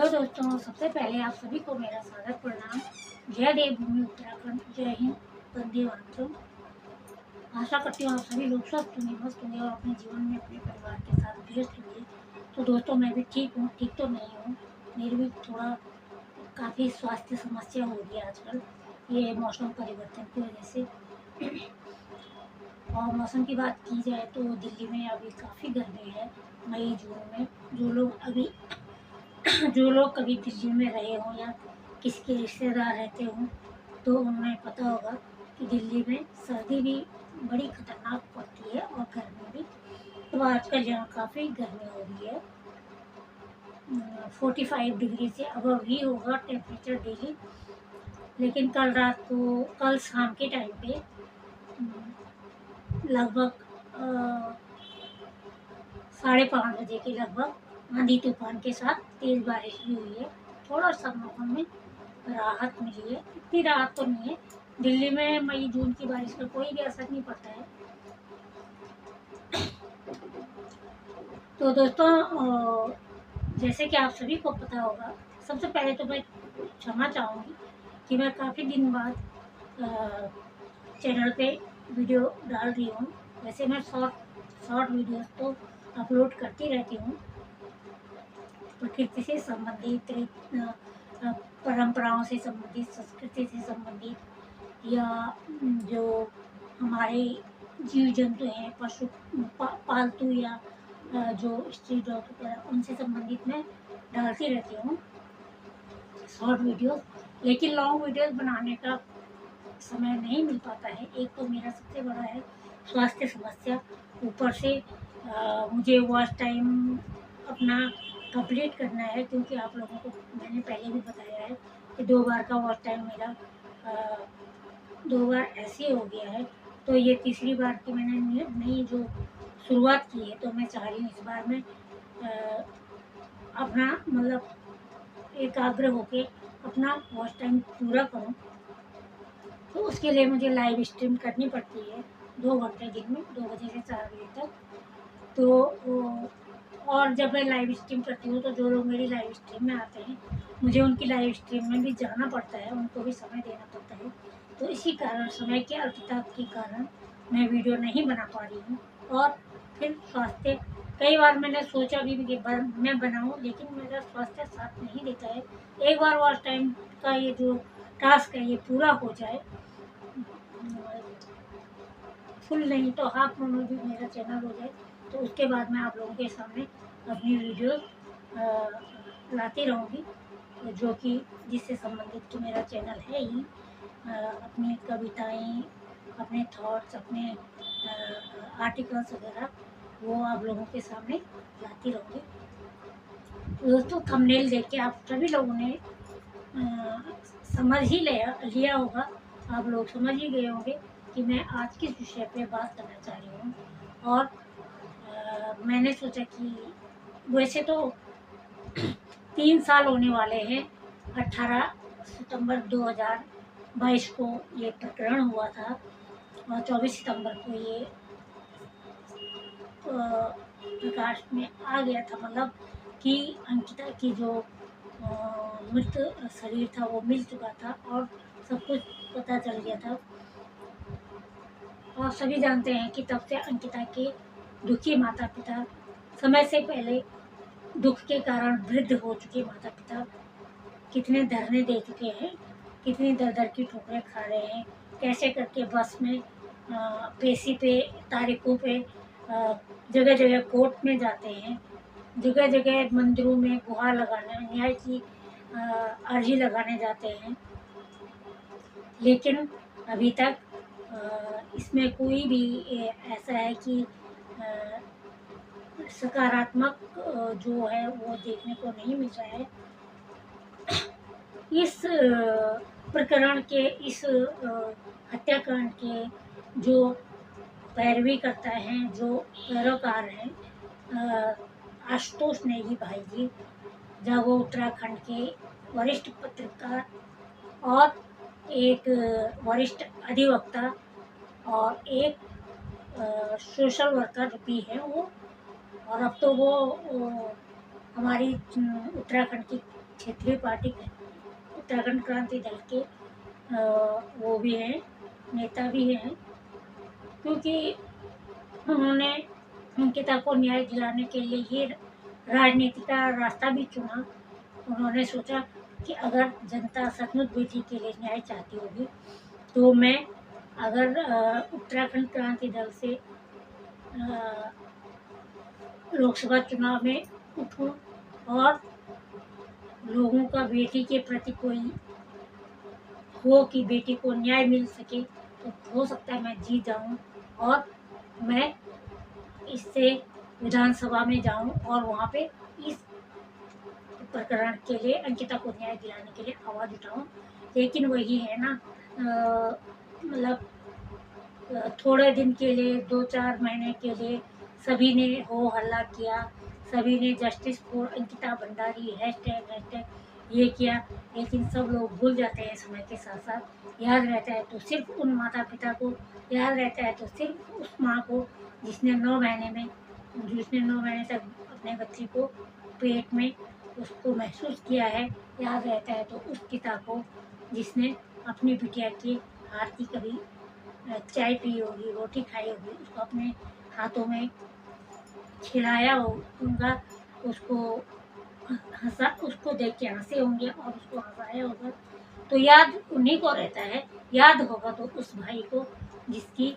Hello दोस्तों, सबसे पहले आप सभी को मेरा सादर प्रणाम। जय देवभूमि उत्तराखंड, जय हिंद, वंदे मातरम। आशा करती हूँ आप सभी लोग स्वस्थ होंगे, मस्त होंगे और अपने जीवन में अपने परिवार के साथ व्यस्त होंगे। तो दोस्तों, मैं भी ठीक हूँ, ठीक तो नहीं हूँ। मेरी भी थोड़ा काफ़ी स्वास्थ्य समस्या हो रही है आजकल, ये मौसम परिवर्तन की वजह से। और मौसम की बात की जाए तो दिल्ली में अभी काफ़ी गर्मी है। मई जून में जो लोग कभी दिल्ली में रहे हों या किसी के रिश्तेदार रहते हों तो उन्हें पता होगा कि दिल्ली में सर्दी भी बड़ी खतरनाक पड़ती है और गर्मी भी। तो आजकल यहाँ काफ़ी गर्मी हो रही है। 45 डिग्री से अबव ही होगा टेम्परेचर डेली। लेकिन कल शाम के टाइम पे लगभग 5:30 बजे के लगभग आंधी तूफान के साथ तेज़ बारिश भी हुई है। थोड़ा सा मौसम में राहत मिली है, इतनी राहत तो नहीं है। दिल्ली में मई जून की बारिश का कोई भी असर नहीं पड़ता है। तो दोस्तों, जैसे कि आप सभी को पता होगा, सबसे पहले तो मैं क्षमा चाहूँगी कि मैं काफ़ी दिन बाद चैनल पे वीडियो डाल रही हूँ। वैसे मैं शॉर्ट वीडियोस तो अपलोड करती रहती हूँ, प्रकृति से संबंधित, परंपराओं से संबंधित, संस्कृति से संबंधित, या जो हमारे जीव जंतु हैं, पालतू या जो स्ट्रीट डॉग वगैरह, उनसे संबंधित मैं डालती रहती हूँ शॉर्ट वीडियोस। लेकिन लॉन्ग वीडियोस बनाने का समय नहीं मिल पाता है। एक तो मेरा सबसे बड़ा है स्वास्थ्य समस्या, ऊपर से मुझे वॉच टाइम अपना कंप्लीट करना है, क्योंकि आप लोगों को मैंने पहले भी बताया है कि 2 बार का वॉच टाइम मेरा 2 बार ऐसे हो गया है। तो ये तीसरी बार की मैंने नई जो शुरुआत की है, तो मैं चाह रही हूँ इस बार मैं अपना मतलब एकाग्र होके अपना वॉच टाइम पूरा करूँ। तो उसके लिए मुझे लाइव स्ट्रीम करनी पड़ती है 2 घंटे दिन में, 2 बजे से 4 बजे तक। तो और जब मैं लाइव स्ट्रीम करती हूँ तो जो लोग मेरी लाइव स्ट्रीम में आते हैं, मुझे उनकी लाइव स्ट्रीम में भी जाना पड़ता है, उनको भी समय देना पड़ता है। तो इसी कारण, समय के अल्पता के कारण मैं वीडियो नहीं बना पा रही हूँ। और फिर स्वास्थ्य, कई बार मैंने सोचा भी कि मैं बनाऊँ, लेकिन मेरा स्वास्थ्य साथ नहीं देता है। एक बार वॉच टाइम का ये जो टास्क है ये पूरा हो जाए, फुल नहीं तो हाफ में भी मेरा चैनल हो जाए, तो उसके बाद मैं आप लोगों के सामने अपनी वीडियो लाती रहूँगी, जो कि जिससे संबंधित कि मेरा चैनल है ही। अपनी कविताएं, अपने थॉट्स, अपने आर्टिकल्स वगैरह वो आप लोगों के सामने लाती रहूँगी। दोस्तों, थंबनेल देख के आप सभी लोगों ने समझ ही लिया होगा, आप लोग समझ ही गए होंगे कि मैं आज किस विषय पे बात करना चाह रही हूँ। और मैंने सोचा कि वैसे तो 3 साल होने वाले हैं। 18 सितंबर 2022 को ये प्रकरण हुआ था और 24 सितंबर को ये प्रकाश में आ गया था, मतलब कि अंकिता की जो मृत शरीर था वो मिल चुका था और सब कुछ पता चल गया था। और सभी जानते हैं कि तब से अंकिता के दुखी माता पिता, समय से पहले दुख के कारण वृद्ध हो चुके माता पिता, कितने धरने दे चुके हैं, कितनी दर दर की ठोकरें खा रहे हैं, कैसे करके बस में, पेशी पे, तारीखों पे, जगह जगह कोर्ट में जाते हैं, जगह जगह मंदिरों में गुहार लगाने, न्याय की अर्जी लगाने जाते हैं। लेकिन अभी तक इसमें कोई भी ऐसा है कि सकारात्मक जो है वो देखने को नहीं मिल रहा है। इस प्रकरण के, इस हत्याकांड के जो पैरवी करता है, जो पैरोकार हैं, आशुतोष नेगी भाई जी, जब वो उत्तराखंड के वरिष्ठ पत्रकार और एक वरिष्ठ अधिवक्ता और एक सोशल वर्कर भी हैं वो। और अब तो वो हमारी उत्तराखंड की क्षेत्रीय पार्टी के उत्तराखंड क्रांति दल के वो भी हैं, नेता भी हैं, क्योंकि उन्होंने अंकिता को न्याय दिलाने के लिए ये राजनीति का रास्ता भी चुना। उन्होंने सोचा कि अगर जनता सचमुच बेटी के लिए न्याय चाहती होगी तो मैं अगर उत्तराखंड क्रांति दल से लोकसभा चुनाव में उठूं और लोगों का बेटी के प्रति कोई हो कि बेटी को न्याय मिल सके, तो हो सकता है मैं जीत जाऊं और मैं इससे विधानसभा में जाऊं और वहाँ पे इस प्रकरण के लिए अंकिता को न्याय दिलाने के लिए आवाज़ उठाऊं। लेकिन वही है ना, मतलब थोड़े दिन के लिए 2-4 महीने के लिए सभी ने हो हल्ला किया, सभी ने justice for Ankita Bhandari hashtag ये किया, लेकिन सब लोग भूल जाते हैं समय के साथ साथ। याद रहता है तो सिर्फ उन माता पिता को, याद रहता है तो सिर्फ उस माँ को जिसने 9 महीने तक अपने बच्ची को पेट में उसको महसूस किया है। याद रहता है तो उस पिता को जिसने अपनी बिटिया के हाथ की कभी चाय पी होगी, रोटी खाई होगी, उसको अपने हाथों में खिलाया होगा, उसको देख के हंसे होंगे और उसको हंसाया होगा, तो याद उन्हीं को रहता है। याद होगा तो उस भाई को जिसकी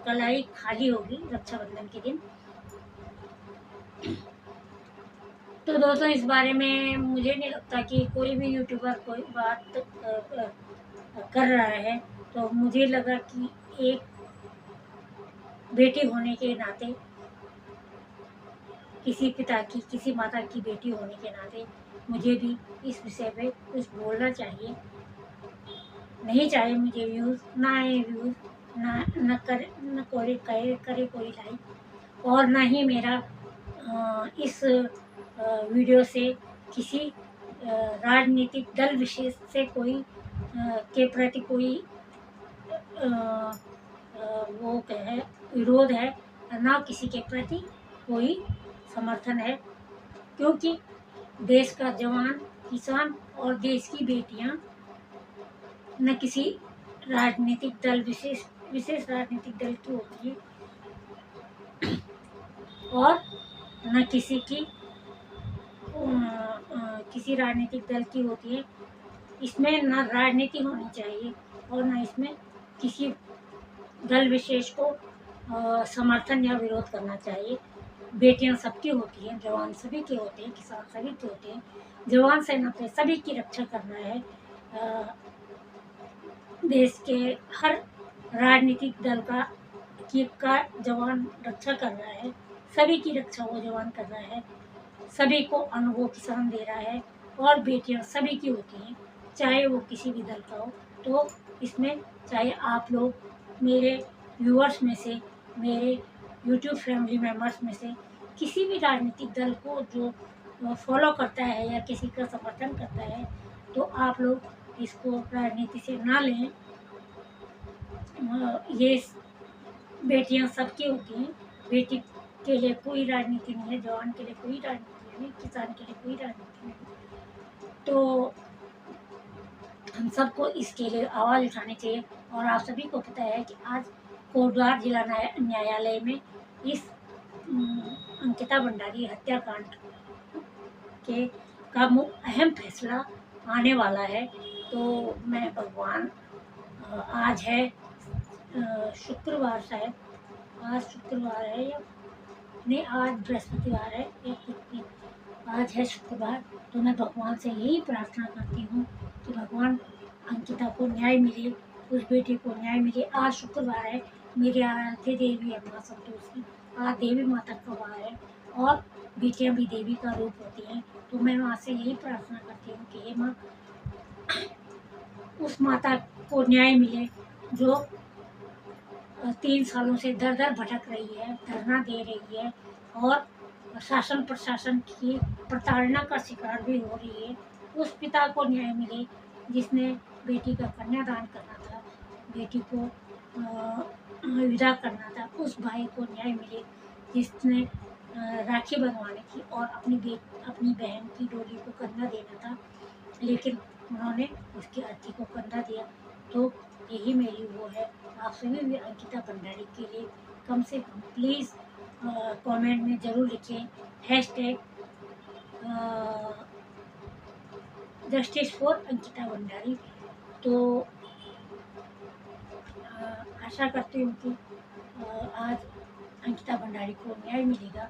कलाई खाली होगी रक्षाबंधन के दिन। तो दोस्तों, इस बारे में मुझे नहीं लगता कि कोई भी यूट्यूबर कोई बात कर रहा है, तो मुझे लगा कि एक बेटी होने के नाते, किसी पिता की, किसी माता की बेटी होने के नाते मुझे भी इस विषय पे कुछ बोलना चाहिए। नहीं चाहे मुझे व्यूज़ ना आए, व्यूज़ न करे कोई लाइक, और ना ही मेरा इस वीडियो से किसी राजनीतिक दल विशेष से कोई के प्रति कोई वो है विरोध है, ना किसी के प्रति कोई समर्थन है, क्योंकि देश का जवान, किसान और देश की बेटियां न किसी राजनीतिक दल विशेष राजनीतिक दल की होती है और न किसी की किसी राजनीतिक दल की होती है। इसमें न राजनीति होनी चाहिए और न इसमें किसी दल विशेष को समर्थन या विरोध करना चाहिए। बेटियां सबकी होती हैं, जवान सभी के होते हैं, किसान सभी के होते हैं। जवान से नाते सभी की रक्षा करना है। देश के हर राजनीतिक दल का जवान रक्षा कर रहा है, सभी की रक्षा वो जवान कर रहा है, सभी को अन्न वो किसान दे रहा है और बेटियां सभी की होती हैं, चाहे वो किसी भी दल का हो। तो इसमें चाहे आप लोग मेरे व्यूअर्स में से, मेरे यूट्यूब फैमिली मेम्बर्स में से किसी भी राजनीतिक दल को जो फॉलो करता है या किसी का समर्थन करता है, तो आप लोग इसको राजनीति से ना लें। ये बेटियां सबकी होती हैं, बेटी के लिए कोई राजनीति नहीं है, जवान के लिए कोई राजनीति नहीं, किसान के लिए कोई राजनीति नहीं। तो हम सबको इसके लिए आवाज़ उठानी चाहिए। और आप सभी को पता है कि आज कोटद्वार जिला न्यायालय में इस अंकिता भंडारी हत्याकांड के का अहम फैसला आने वाला है। तो मैं भगवान, आज है शुक्रवार, शायद आज शुक्रवार है या नहीं, आज बृहस्पतिवार है या कुछ, आज है शुक्रवार। तो मैं भगवान से यही प्रार्थना करती हूँ कि भगवान अंकिता को न्याय मिले, उस बेटी को न्याय मिले। आज शुक्रवार है, मेरी आराध्य देवी है माँ संतोषी, आज देवी माता का वार है और बेटियां भी देवी का रूप होती हैं। तो मैं माँ से यही प्रार्थना करती हूँ कि हे माँ, उस माता को न्याय मिले जो 3 सालों से दर दर भटक रही है, धरना दे रही है और शासन प्रशासन की प्रताड़ना का शिकार भी हो रही है। उस पिता को न्याय मिले जिसने बेटी का कन्यादान करना था, बेटी को विदा करना था। उस भाई को न्याय मिले जिसने राखी बनवानी थी और अपनी बहन की डोली को कंधा देना था, लेकिन उन्होंने उसकी अर्थी को कंधा दिया। तो यही मेरी वो है। आप सभी भी अंकिता भंडारी के लिए कम से कम प्लीज़ कमेंट में ज़रूर लिखें hashtag justice for Ankita Bhandari. तो आशा करती हूँ कि आज अंकिता भंडारी को न्याय मिलेगा,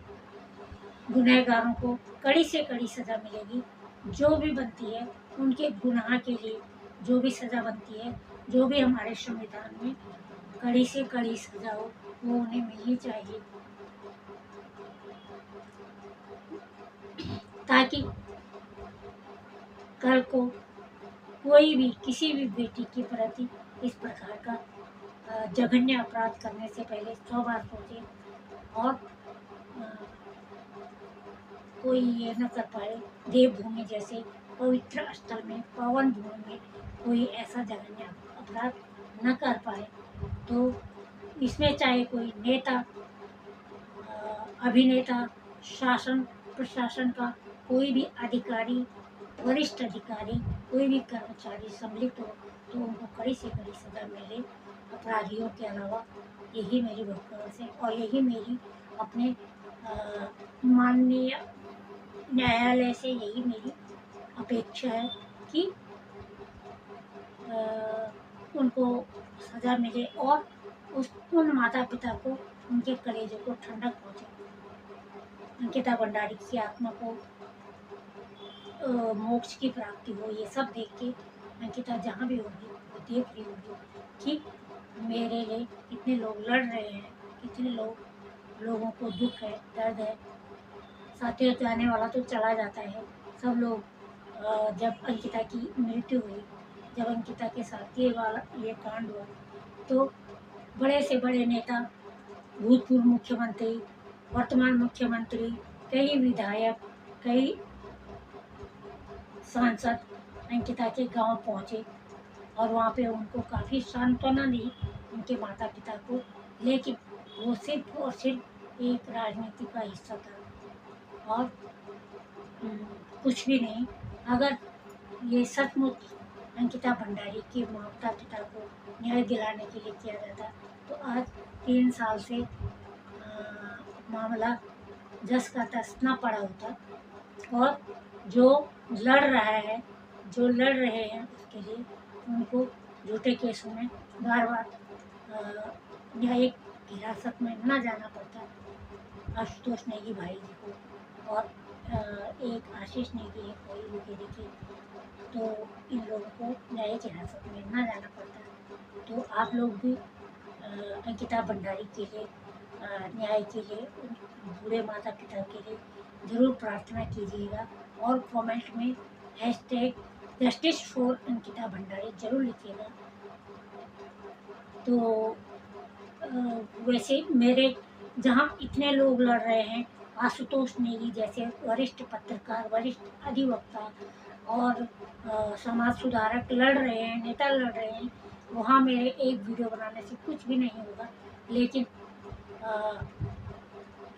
गुनहगारों को कड़ी से कड़ी सज़ा मिलेगी, जो भी बनती है उनके गुनाह के लिए जो भी सज़ा बनती है, जो भी हमारे संविधान में कड़ी से कड़ी सज़ा हो वो उन्हें मिलनी चाहिए, ताकि कल को कोई भी किसी भी बेटी के प्रति इस प्रकार का जघन्य अपराध करने से पहले 100 बार सोचे और कोई ये न कर पाए। देवभूमि जैसे पवित्र स्थल में, पावन भूमि में कोई ऐसा जघन्य अपराध न कर पाए। तो इसमें चाहे कोई नेता, अभिनेता, शासन प्रशासन का कोई भी अधिकारी, वरिष्ठ अधिकारी, कोई भी कर्मचारी सम्मिलित हो तो उनको कड़ी से कड़ी सजा मिले अपराधियों के अलावा। यही मेरी वकालत है और यही मेरी अपने माननीय न्यायालय से यही मेरी अपेक्षा है कि उनको सज़ा मिले और उन माता पिता को, उनके कलेजे को ठंडक पहुँचे। अंकिता भंडारी की आत्मा को मोक्ष की प्राप्ति हो। ये सब देख के अंकिता जहाँ भी होगी वो देख रही होगी कि मेरे लिए कितने लोग लड़ रहे हैं, कितने लोगों को दुख है, दर्द है। साथियों, जाने वाला तो चला जाता है। सब लोग जब अंकिता की मृत्यु हुई, जब अंकिता के साथ ये कांड हुआ, तो बड़े से बड़े नेता, भूतपूर्व मुख्यमंत्री, वर्तमान मुख्यमंत्री, कई विधायक, कई सांसद अंकिता के गांव पहुंचे और वहाँ पे उनको काफ़ी सांत्वना दी, उनके माता पिता को। लेकिन वो सिर्फ और सिर्फ एक राजनीति का हिस्सा था और कुछ भी नहीं। अगर ये सचमुच अंकिता भंडारी के माता पिता को न्याय दिलाने के लिए किया जाता तो आज 3 साल से मामला जस का तस न पड़ा होता। और जो लड़ रहे हैं उसके लिए उनको झूठे केसों में बार बार न्यायिक हिरासत में न जाना पड़ता। आशुतोष नेगी भाई जी को और एक आशीष नेगी है कोई वगैरह की, तो इन लोगों को न्यायिक हिरासत में न जाना पड़ता। तो आप लोग भी अंकिता भंडारी के लिए न्याय के लिए, बुरे माता पिता के लिए ज़रूर प्रार्थना कीजिएगा और कमेंट में hashtag justice for Ankita Bhandari ज़रूर लिखिएगा। तो वैसे मेरे जहाँ इतने लोग लड़ रहे हैं, आशुतोष नेगी जैसे वरिष्ठ पत्रकार, वरिष्ठ अधिवक्ता और समाज सुधारक लड़ रहे हैं, नेता लड़ रहे हैं, वहाँ मेरे एक वीडियो बनाने से कुछ भी नहीं होगा। लेकिन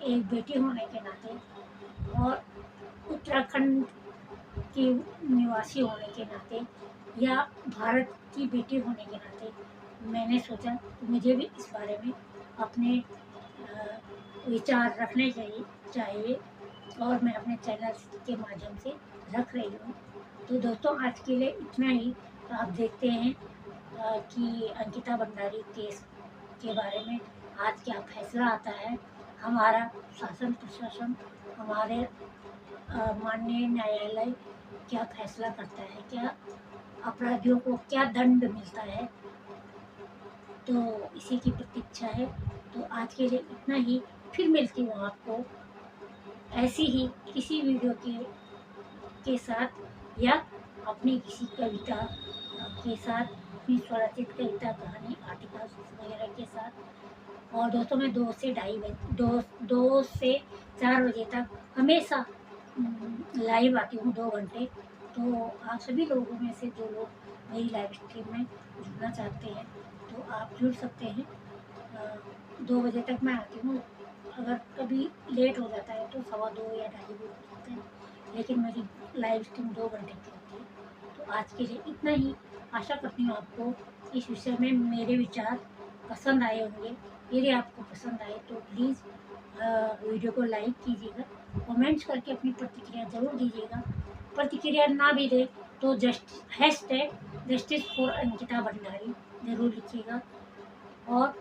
एक बेटी होने के नाते और उत्तराखंड की निवासी होने के नाते या भारत की बेटी होने के नाते मैंने सोचा मुझे भी इस बारे में अपने विचार रखने चाहिए और मैं अपने चैनल के माध्यम से रख रही हूँ। तो दोस्तों, आज के लिए इतना ही। आप देखते हैं कि अंकिता भंडारी केस के बारे में आज क्या फैसला आता है। हमारा शासन प्रशासन, हमारे माननीय न्यायालय क्या फैसला करता है, क्या अपराधियों को क्या दंड मिलता है, तो इसी की प्रतीक्षा है। तो आज के लिए इतना ही। फिर मिलती हूँ आपको ऐसी ही किसी वीडियो के साथ या अपनी किसी कविता के साथ, अपनी स्वरचित कविता, कहानी, आर्टिकल्स वगैरह के साथ। और दोस्तों, मैं 2 से 4 बजे तक हमेशा लाइव आती हूँ 2 घंटे। तो आप सभी लोगों में से जो लोग मेरी लाइव स्ट्रीम में जुड़ना चाहते हैं तो आप जुड़ सकते हैं। 2 बजे तक मैं आती हूँ। अगर कभी लेट हो जाता है तो 2:15 या 2:30 भी हो जाते हैं, लेकिन मेरी लाइव स्ट्रीम 2 घंटे की होती है। तो आज के लिए इतना ही। आशा करती हूँ आपको इस विषय में मेरे विचार पसंद आए होंगे। यदि आपको पसंद आए तो प्लीज़ वीडियो को लाइक कीजिएगा, कमेंट्स करके अपनी प्रतिक्रिया ज़रूर दीजिएगा। प्रतिक्रिया ना भी दे तो जस्टिस फॉर अंकिता भंडारी ज़रूर लिखिएगा। और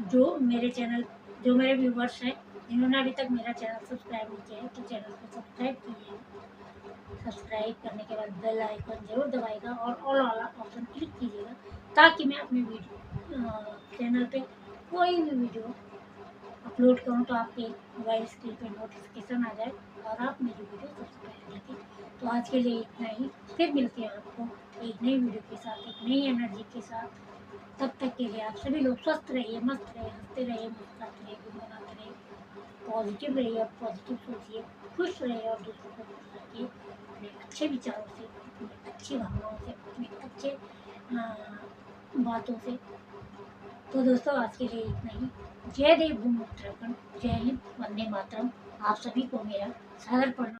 जो मेरे व्यूवर्स हैं जिन्होंने अभी तक मेरा चैनल सब्सक्राइब नहीं किया है तो चैनल को सब्सक्राइब कीजिएगा। सब्सक्राइब करने के बाद बेल आइकन ज़रूर दबाइएगा और ऑल वाला ऑप्शन क्लिक कीजिएगा, ताकि मैं अपने चैनल पे कोई भी वीडियो अपलोड करूँ तो आपके मोबाइल स्क्रीन पे नोटिफिकेशन आ जाए और आप मेरी वीडियो सबसे पहले देखें। तो आज के लिए इतना ही। फिर मिलते हैं आपको एक नई वीडियो के साथ, एक नई एनर्जी के साथ। तब तक के लिए आप सभी लोग स्वस्थ रहिए, मस्त रहिए, हंसते रहिए, मुस्कुराते रहिए, गुनगुनाते रहिए, पॉजिटिव रहिए और पॉजिटिव सोचिए, खुश रहिए और दूसरों को खुश रखिए अपने अच्छे विचारों से, अपनी अच्छी भावनाओं से, अपने अच्छे बातों से। तो दोस्तों आज के लिए इतना ही। जय देव भूमि उत्तराखंड, जय हिंद, वंदे मातरम। आप सभी को मेरा सादर प्रणाम।